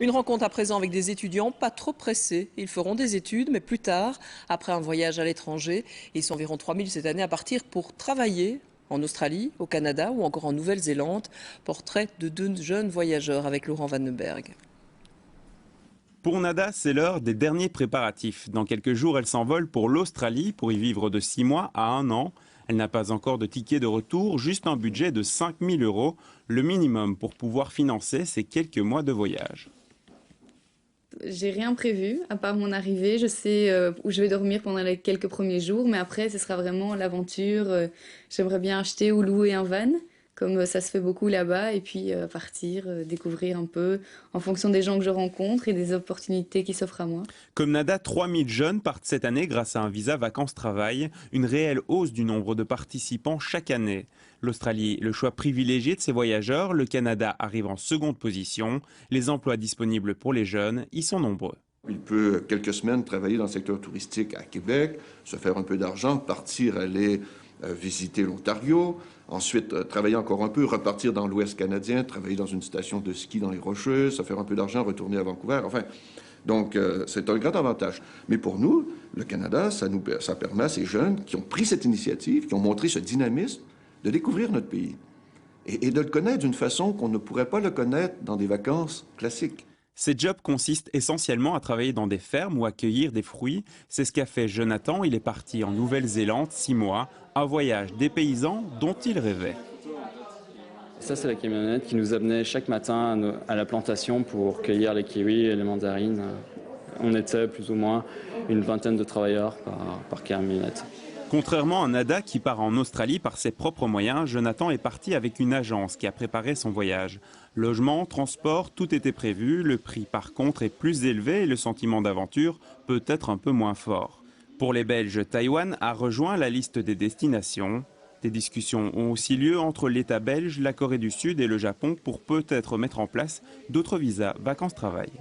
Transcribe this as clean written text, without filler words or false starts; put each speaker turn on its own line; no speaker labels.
Une rencontre à présent avec des étudiants pas trop pressés. Ils feront des études, mais plus tard, après un voyage à l'étranger. Ils sont environ 3000 cette année à partir pour travailler en Australie, au Canada ou encore en Nouvelle-Zélande. Portrait de 2 jeunes voyageurs avec Laurent Vandenberg.
Pour Nada, c'est l'heure des derniers préparatifs. Dans quelques jours, elle s'envole pour l'Australie pour y vivre de 6 mois à 1 an. Elle n'a pas encore de ticket de retour, juste un budget de 5 000 €, le minimum pour pouvoir financer ces quelques mois de voyage.
J'ai rien prévu, à part mon arrivée. Je sais où je vais dormir pendant les quelques premiers jours, mais après, ce sera vraiment l'aventure. J'aimerais bien acheter ou louer un van, comme ça se fait beaucoup là-bas, et puis partir, découvrir un peu, en fonction des gens que je rencontre et des opportunités qui s'offrent à moi.
Comme Nada, 3000 jeunes partent cette année grâce à un visa vacances-travail, une réelle hausse du nombre de participants chaque année. L'Australie est le choix privilégié de ces voyageurs, le Canada arrive en seconde position, les emplois disponibles pour les jeunes y sont nombreux.
Il peut, quelques semaines, travailler dans le secteur touristique à Québec, se faire un peu d'argent, partir, aller visiter l'Ontario, ensuite travailler encore un peu, repartir dans l'Ouest canadien, travailler dans une station de ski dans les Rocheuses, se faire un peu d'argent, retourner à Vancouver, enfin... Donc, c'est un grand avantage. Mais pour nous, le Canada, ça permet à ces jeunes qui ont pris cette initiative, qui ont montré ce dynamisme, de découvrir notre pays et de le connaître d'une façon qu'on ne pourrait pas le connaître dans des vacances classiques.
Ces jobs consistent essentiellement à travailler dans des fermes ou à cueillir des fruits. C'est ce qu'a fait Jonathan. Il est parti en Nouvelle-Zélande 6 mois, un voyage des paysans dont il rêvait.
Ça, c'est la camionnette qui nous amenait chaque matin à la plantation pour cueillir les kiwis et les mandarines. On était plus ou moins une vingtaine de travailleurs par camionnette.
Contrairement à Nada qui part en Australie par ses propres moyens, Jonathan est parti avec une agence qui a préparé son voyage. Logement, transport, tout était prévu. Le prix par contre est plus élevé et le sentiment d'aventure peut être un peu moins fort. Pour les Belges, Taïwan a rejoint la liste des destinations. Des discussions ont aussi lieu entre l'État belge, la Corée du Sud et le Japon pour peut-être mettre en place d'autres visas vacances-travail.